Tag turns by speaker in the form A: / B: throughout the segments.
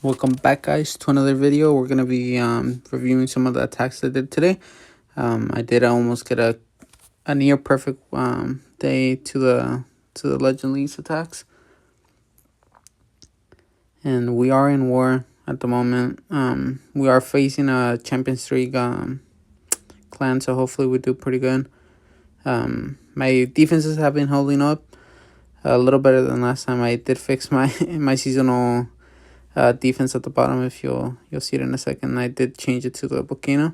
A: Welcome back, guys, to another video. We're gonna be reviewing some of the attacks I did today. I did almost get a near perfect day to the Legend League's attacks, and we are in war at the moment. We are facing a Champions League clan, so hopefully we do pretty good. My defenses have been holding up a little better than last time. I did fix my seasonal defense at the bottom. If you'll see it in a second. I did change it to the volcano.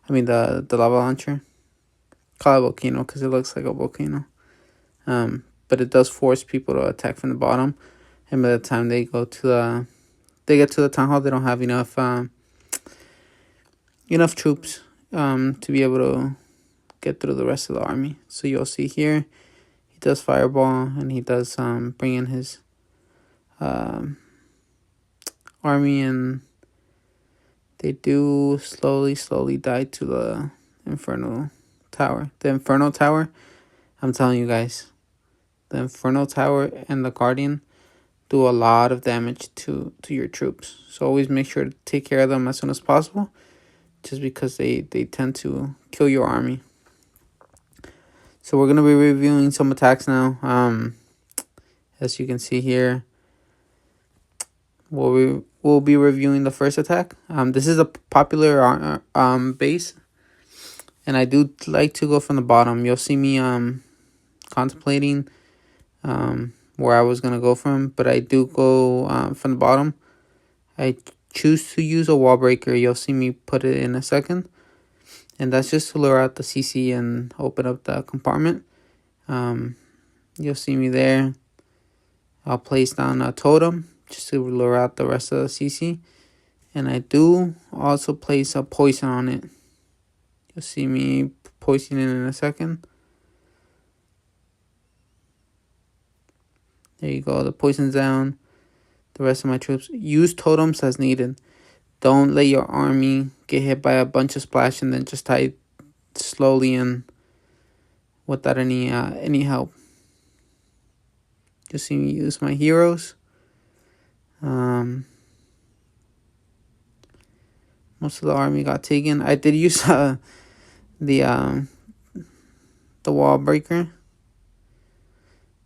A: I mean the lava launcher. Call it volcano because it looks like a volcano. But it does force people to attack from the bottom, and by the time they get to the town hall, they don't have enough troops to be able to get through the rest of the army. So you'll see here, he does fireball, and he does bring in his army, and they do slowly die to the Inferno Tower. The Inferno Tower, I'm telling you guys, the Inferno Tower and the Guardian do a lot of damage to your troops. So always make sure to take care of them as soon as possible, just because they tend to kill your army. So we're going to be reviewing some attacks now. As you can see here, we'll be reviewing the first attack. This is a popular base, and I do like to go from the bottom. You'll see me contemplating where I was going to go from, but I do go from the bottom. I choose to use a wall breaker. You'll see me put it in a second, and that's just to lure out the CC and open up the compartment. You'll see me there. I'll place down a totem just to lure out the rest of the CC, and I do also place a poison on it. You'll see me poisoning in a second. There you go, the poison's down. The rest of my troops, use totems as needed. Don't let your army get hit by a bunch of splash and then just die slowly and without any help. You'll see me use my heroes. Most of the army got taken. I did use the wall breaker.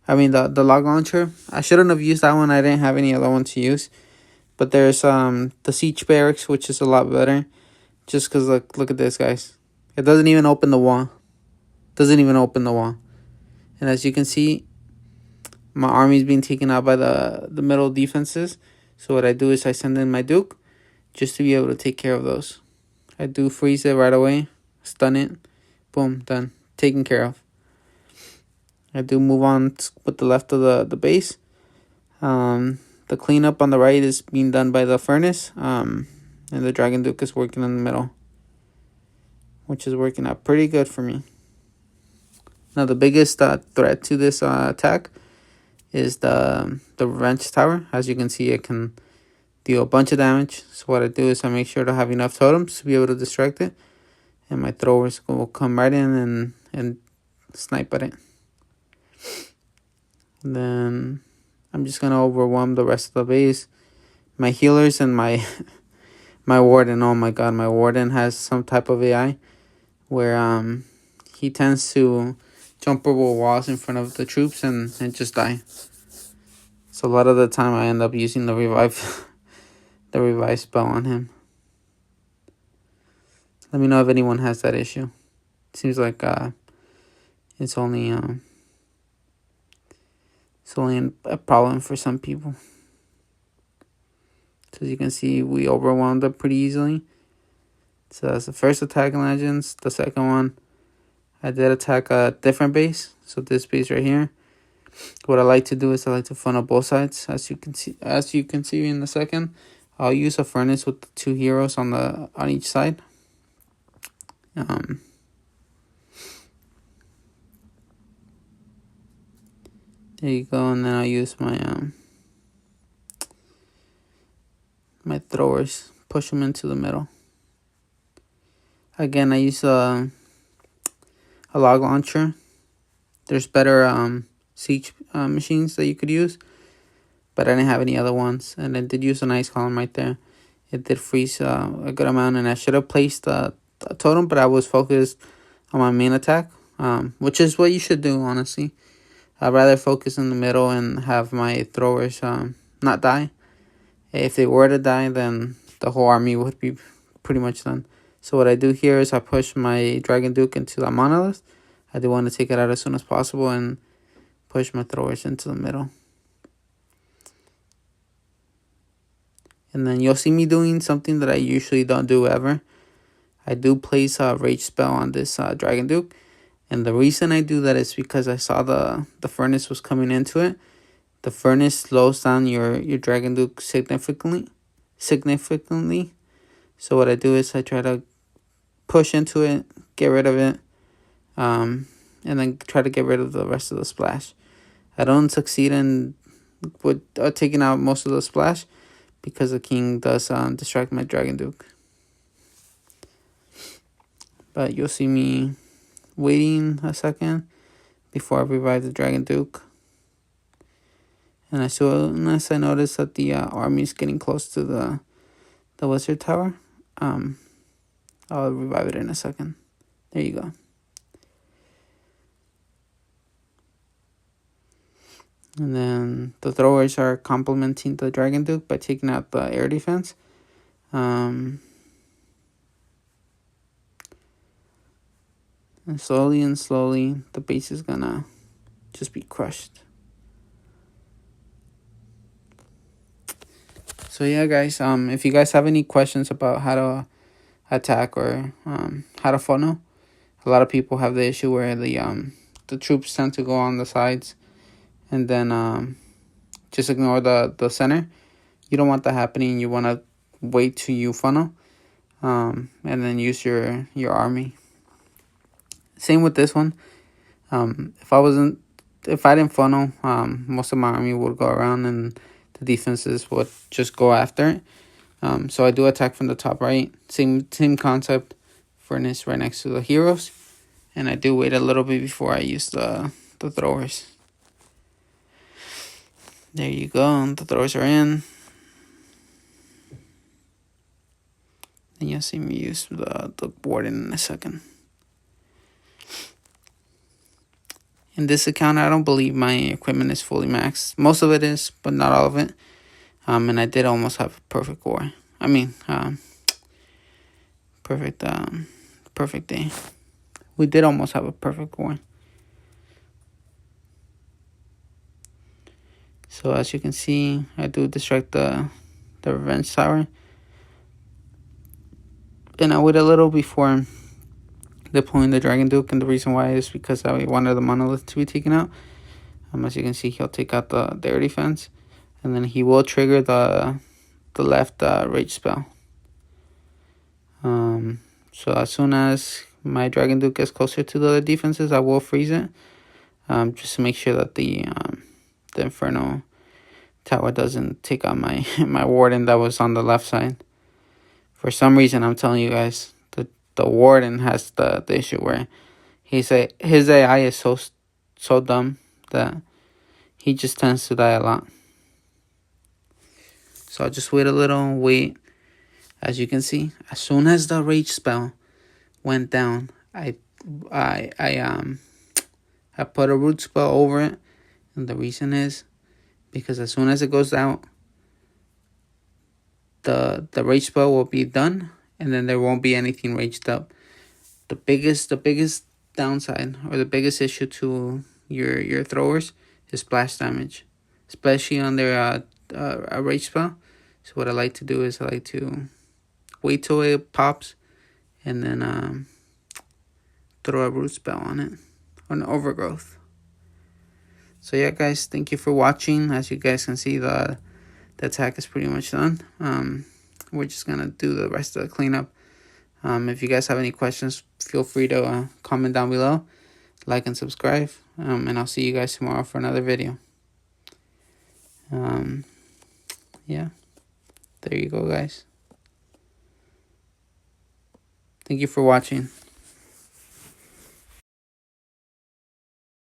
A: I mean the log launcher. I shouldn't have used that one. I didn't have any other one to use. But there's the siege barracks, which is a lot better. Just because look at this, guys. It doesn't even open the wall. Doesn't even open the wall. And as you can see, my army's being taken out by the middle defenses. So what I do is I send in my Duke just to be able to take care of those. I do freeze it right away, stun it, boom, done, taken care of. I do move on with the left of the base. The cleanup on the right is being done by the furnace, and the Dragon Duke is working in the middle, which is working out pretty good for me. Now the biggest threat to this attack is the Revenge Tower. As you can see, it can deal a bunch of damage. So what I do is I make sure to have enough totems to be able to distract it, and my throwers will come right in and snipe at it. And then I'm just gonna overwhelm the rest of the base. My healers and my warden. Oh my god, my warden has some type of AI where he tends to jump over walls in front of the troops and just die. So a lot of the time I end up using the revive spell on him. Let me know if anyone has that issue. Seems like it's only a problem for some people. So as you can see, we overwhelmed it pretty easily. So that's the first attack in Legends. The second one, I did attack a different base. So this base right here. What I like to do is I like to funnel both sides. As you can see in the second, I'll use a furnace with the 2 heroes on each side. There you go, and then I'll use my my throwers, push them into the middle. Again, I use a log launcher. There's better siege machines that you could use, but I didn't have any other ones. And I did use an ice column right there. It did freeze a good amount, and I should have placed a totem, but I was focused on my main attack, which is what you should do, honestly. I'd rather focus in the middle and have my throwers not die. If they were to die, then the whole army would be pretty much done. So what I do here is I push my Dragon Duke into the Monolith. I do want to take it out as soon as possible and push my throwers into the middle. And then you'll see me doing something that I usually don't do ever. I do place a Rage spell on this Dragon Duke. And the reason I do that is because I saw the furnace was coming into it. The furnace slows down your Dragon Duke significantly. So what I do is I try to push into it, get rid of it, and then try to get rid of the rest of the splash. I don't succeed in with taking out most of the splash because the king does distract my Dragon Duke. But you'll see me waiting a second before I revive the Dragon Duke. And as soon as I notice that the army is getting close to the Wizard Tower, I'll revive it in a second. There you go. And then the throwers are complementing the Dragon Duke by taking out the air defense. And slowly, the base is gonna just be crushed. So yeah, guys, if you guys have any questions about how to attack or how to funnel, a lot of people have the issue where the troops tend to go on the sides and then just ignore the center. You don't want that happening. You want to wait till you funnel and then use your army. Same with this one. If I didn't funnel, most of my army would go around and the defenses would just go after it. So I do attack from the top right. Same concept. Furnace right next to the heroes. And I do wait a little bit before I use the throwers. There you go. The throwers are in. And you'll see me use the warden in a second. In this account, I don't believe my equipment is fully maxed. Most of it is, but not all of it. And I did almost have a perfect war. I mean, perfect day. We did almost have a perfect war. So as you can see, I do distract the Revenge Tower. And I wait a little before deploying the Dragon Duke, and the reason why is because I wanted the Monolith to be taken out. As you can see, he'll take out the air defense, and then he will trigger the left Rage spell. So as soon as my Dragon Duke gets closer to the defenses, I will freeze it, just to make sure that the Inferno Tower doesn't take out my Warden that was on the left side. For some reason, I'm telling you guys, the Warden has the issue where his AI is so dumb that he just tends to die a lot. So I'll just wait a little, wait. As you can see, as soon as the Rage spell went down, I put a Root spell over it, and the reason is because as soon as it goes out, the Rage spell will be done, and then there won't be anything raged up. The biggest downside or the biggest issue to your throwers is splash damage, especially on their a Rage spell. So what I like to do is I like to wait till it pops and then throw a Root spell on it, on Overgrowth. So yeah, guys, thank you for watching. As you guys can see, the attack is pretty much done. We're just gonna do the rest of the cleanup. If you guys have any questions, feel free to comment down below, like and subscribe, and I'll see you guys tomorrow for another video. Yeah, there you go, guys. Thank you for watching.